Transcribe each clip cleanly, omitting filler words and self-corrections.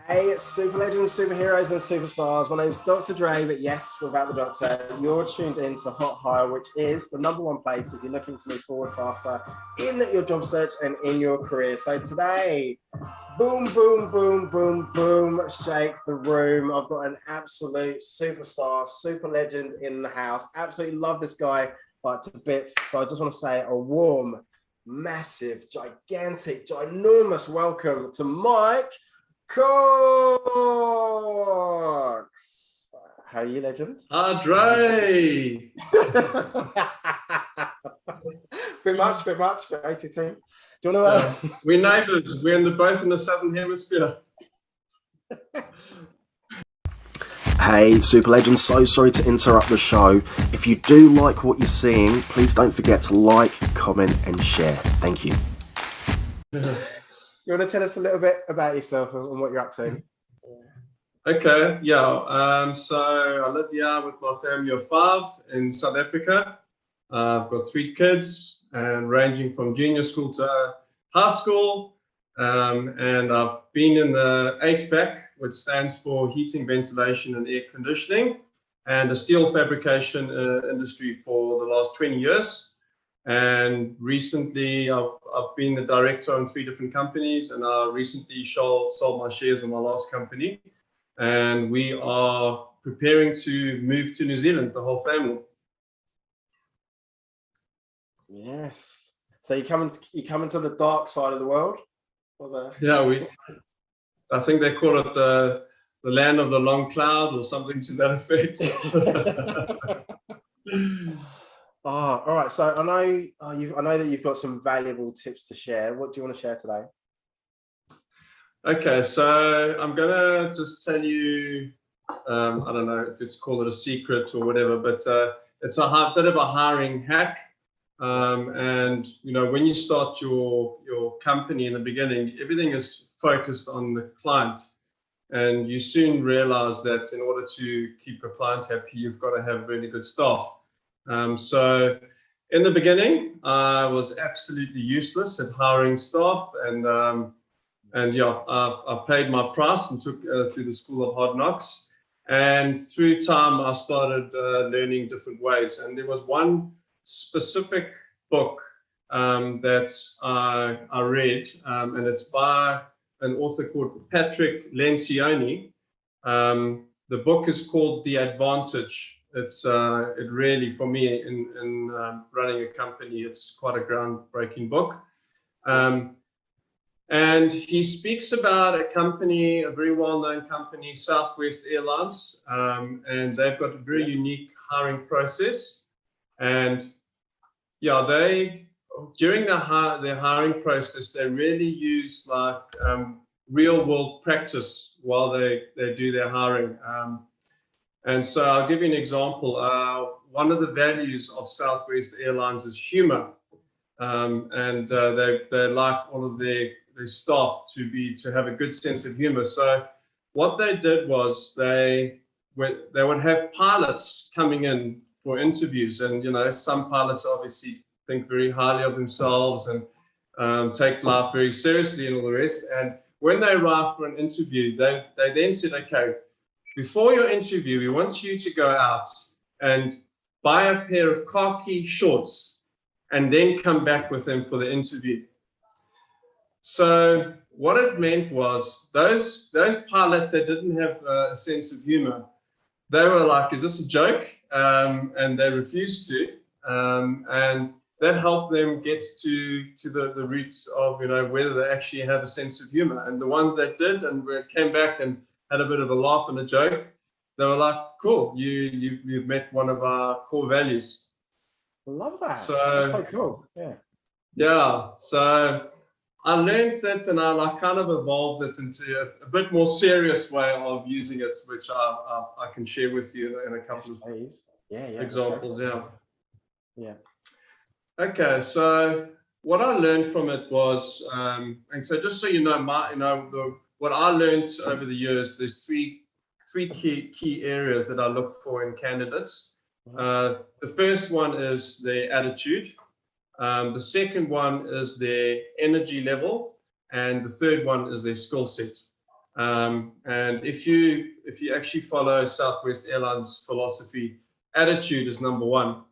Hey, super legends, superheroes, and superstars. My name's Dr. Dre, but yes, without the doctor. You're tuned in to Hot Hire, which is the #1 place if you're looking to move forward faster in your job search and in your career. So today, boom, boom, boom, boom, boom, shake the room. I've got an absolute superstar, super legend in the house. Absolutely love this guy, but to bits. So I just want to say a warm, massive, gigantic, ginormous welcome to Mike Cox. How are you, legend? Dre. bit much, ATT. Do you want to? We're neighbours. We're both in the southern hemisphere. Hey, super legends, so sorry to interrupt the show. If you do like what you're seeing, please don't forget to like, comment, and share. Thank you. You want to tell us a little bit about yourself and what you're up to? Okay, yeah. So I live here with my family of 5 in South Africa. I've got 3 kids, and ranging from junior school to high school. And I've been in the HVAC, which stands for heating, ventilation, and air conditioning, and the steel fabrication industry for the last 20 years. And recently, I've been the director on 3 different companies, and I recently sold my shares in my last company. And we are preparing to move to New Zealand, the whole family. Yes. So you coming to the dark side of the world? Yeah, I think they call it the land of the long cloud or something to that effect. All right. So I know that you've got some valuable tips to share. What do you want to share today? Okay, so I'm gonna just tell you. I don't know if it's called it a secret or whatever, but it's a bit of a hiring hack. And when you start your company in the beginning, everything is focused on the client, and you soon realize that in order to keep your client happy, you've got to have really good staff. So in the beginning, I was absolutely useless at hiring staff, and yeah, I paid my price and took through the School of Hard Knocks. And through time, I started learning different ways. And there was one specific book that I read, and it's by an author called Patrick Lencioni. The book is called The Advantage. It really, for me, in running a company, it's quite a groundbreaking book. And he speaks about a company, a very well-known company, Southwest Airlines, and they've got a very unique hiring process. And yeah, during their hiring process, they really use like real-world practice while they do their hiring. And so I'll give you an example. One of the values of Southwest Airlines is humor, and they like all of their staff to have a good sense of humor. So what they did was they would have pilots coming in for interviews, and some pilots obviously think very highly of themselves and take life very seriously and all the rest. And when they arrived for an interview, they then said, okay, before your interview, we want you to go out and buy a pair of khaki shorts and then come back with them for the interview. So what it meant was those pilots that didn't have a sense of humor, they were like, is this a joke? And they refused to. And that helped them get to the roots of, whether they actually have a sense of humor. And the ones that did and came back and had a bit of a laugh and a joke, they were like, cool, you've met one of our core values. I love that. That's so cool. Yeah. So I learned that, and I kind of evolved it into a bit more serious way of using it, which I can share with you in a couple of examples. Yeah. Okay. So what I learned from it was, and so just so you know, what I learned over the years, there's three key areas that I look for in candidates. The first one is their attitude. The second one is their energy level, and the third one is their skill set. And if you actually follow Southwest Airlines philosophy, attitude is number one,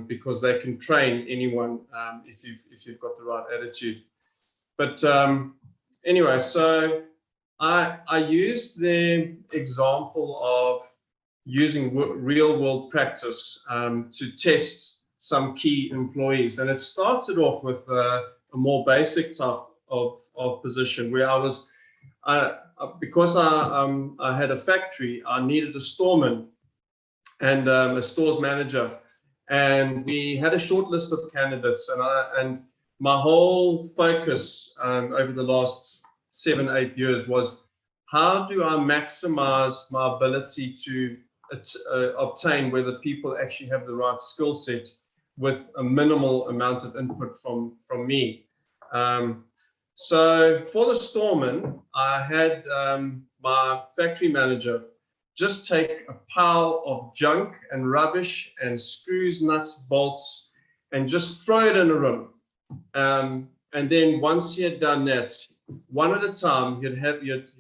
because they can train anyone if you've got the right attitude. But anyway, so I used the example of using real world practice to test some key employees, and it started off with a more basic type of position where because I had a factory, I needed a storeman and a stores manager, and we had a short list of candidates, and my whole focus over the last 7-8 years was, how do I maximize my ability to obtain whether people actually have the right skill set with a minimal amount of input from me. So for the storeman, I had my factory manager just take a pile of junk and rubbish and screws, nuts, bolts, and just throw it in a room. And then once he had done that, one at a time, you'd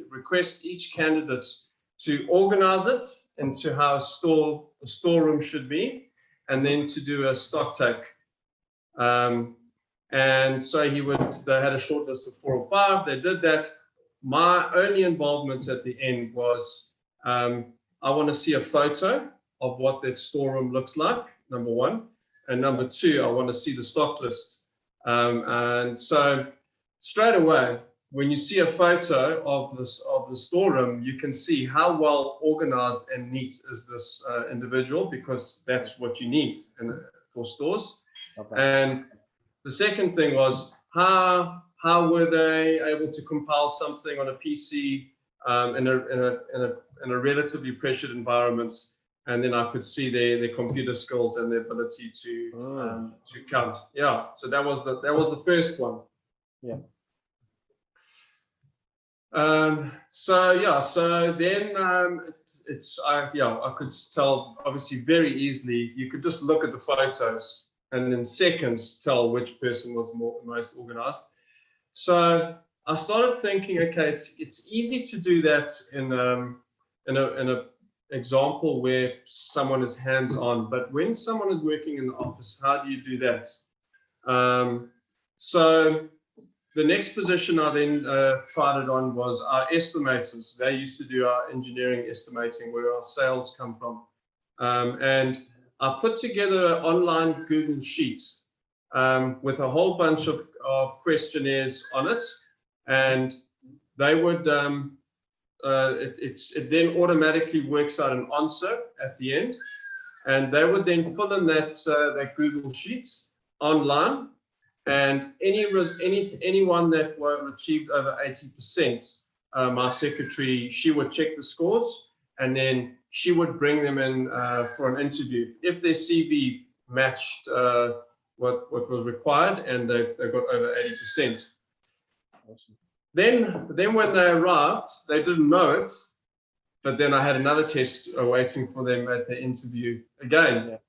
request each candidate to organize it into how a storeroom should be, and then to do a stock take. And so they had a short list of 4 or 5. They did that. My only involvement at the end was, I want to see a photo of what that storeroom looks like, number one. And number two, I want to see the stock list. And so straight away, when you see a photo of the storeroom, you can see how well organized and neat is this individual, because that's what you need for stores. Okay. And the second thing was, how were they able to compile something on a PC in a relatively pressured environment? And then I could see their computer skills and their ability to count. Yeah, so that was the first one. Yeah. So then I could tell, obviously, very easily. You could just look at the photos and in seconds tell which person was most organized. So I started thinking, okay, it's easy to do that in a example where someone is hands-on, but when someone is working in the office, how do you do that? So the next position I then tried it on was our estimators. They used to do our engineering estimating, where our sales come from. And I put together an online Google sheet with a whole bunch of questionnaires on it, and they would it then automatically works out an answer at the end, and they would then fill in that Google sheet online, and anyone that achieved over 80%, my secretary, she would check the scores, and then she would bring them in for an interview if their CV matched what was required, and they got over 80%. Awesome. Then when they arrived, they didn't know it, but then I had another test waiting for them at the interview again.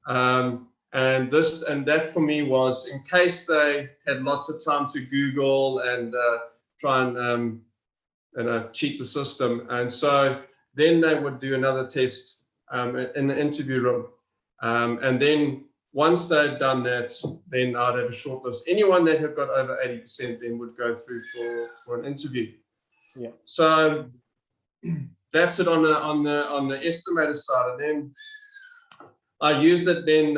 Yeah. And that for me was, in case they had lots of time to Google and try and cheat the system. And so then they would do another test in the interview room. And then once they'd done that, then I'd have a short list. Anyone that had got over 80% then would go through for an interview. Yeah. So that's it on the estimator side. And then I used it then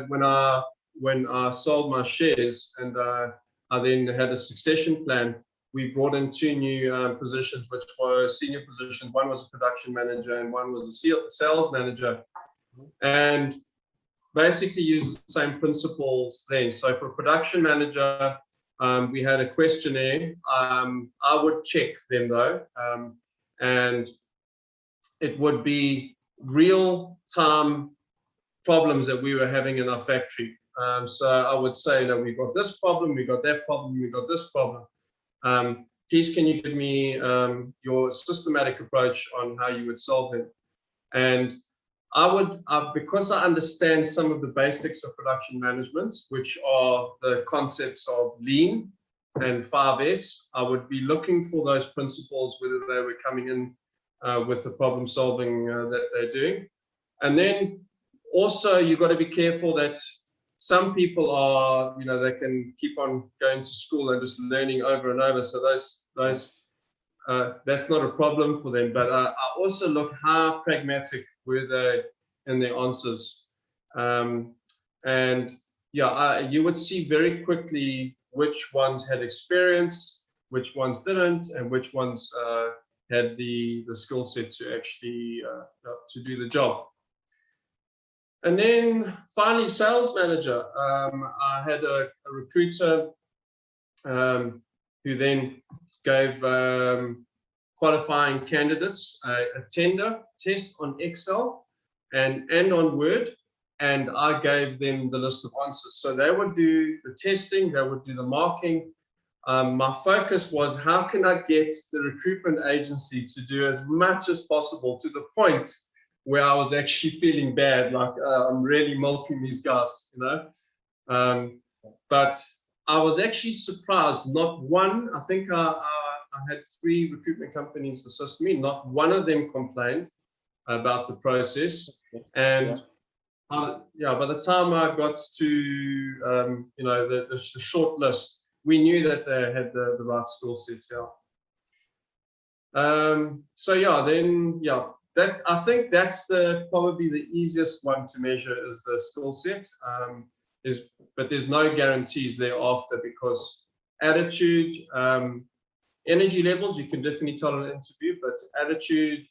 when I sold my shares, and I then had a succession plan. We brought in 2 new positions, which were senior positions. One was a production manager and one was a sales manager. And basically use the same principles then. So for production manager, we had a questionnaire. I would check them though, and it would be real-time problems that we were having in our factory. So I would say, we got this problem, we got that problem, we got this problem. Please, can you give me your systematic approach on how you would solve it? And I would, because I understand some of the basics of production management, which are the concepts of lean, and 5S, I would be looking for those principals, whether they were coming in with the problem solving that they're doing. And then also you've got to be careful that some people are, they can keep on going to school and just learning over and over. So that's not a problem for them. But I also look how pragmatic were they in their answers. And yeah, you would see very quickly which ones had experience, which ones didn't, and which ones had the skill set to actually to do the job. And then finally, sales manager. I had a recruiter who then gave qualifying candidates a tender test on Excel and on Word, and I gave them the list of answers. So they would do the testing, they would do the marking. My focus was, how can I get the recruitment agency to do as much as possible, to the point where I was actually feeling bad, like I'm really milking these guys, but I was actually surprised. Not one, I think I had 3 recruitment companies assist me. Not one of them complained about the process. And by the time I got to the short list, we knew that they had the right skill sets. That, I think that's probably the easiest one to measure, is the skill set. But there's no guarantees thereafter, because attitude, energy levels, you can definitely tell in an interview, but attitude,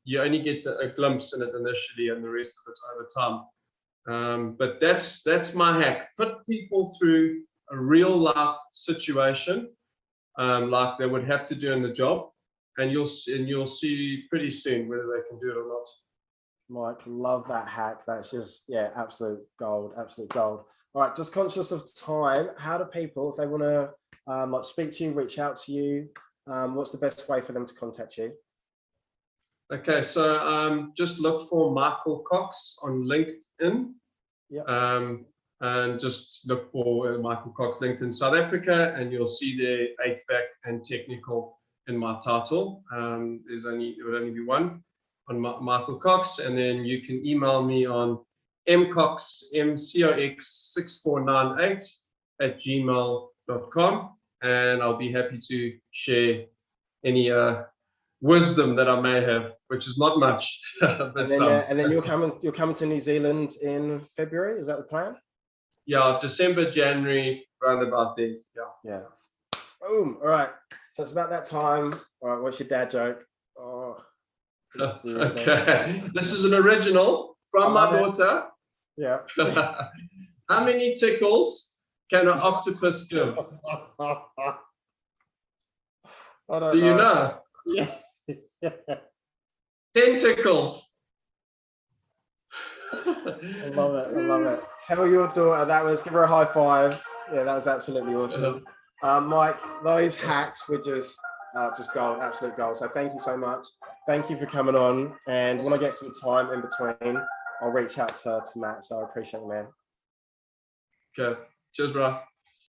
you only get a glimpse in it initially, and the rest of it's over time. But that's my hack. Put people through a real life situation, like they would have to do in the job, and you'll see pretty soon whether they can do it or not. Mike, love that hack. That's just, absolute gold, absolute gold. All right, just conscious of time, how do people, if they want to speak to you, reach out to you, what's the best way for them to contact you? Okay, so just look for Michael Cox on LinkedIn. And just look for Michael Cox LinkedIn South Africa, and you'll see there HVAC and technical in my title. There would only be one on Michael Cox, and then you can email me on mcox6498@gmail.com, and I'll be happy to share any wisdom that I may have, which is not much. But and then you're coming to New Zealand in February. Is that the plan? Yeah, December, January, round about there. Yeah. Boom. All right. So it's about that time. All right. What's your dad joke? Oh. Okay. This is an original from my daughter. Yeah. How many tickles can an octopus give? Do you know? Yeah. 10 tickles. I love it. I love it. Tell your daughter give her a high five. Yeah, that was absolutely awesome. Mike, those hacks were just gold, absolute gold. So thank you so much. Thank you for coming on. And when I get some time in between, I'll reach out to Matt. So I appreciate it, man. Okay. Cheers, bro.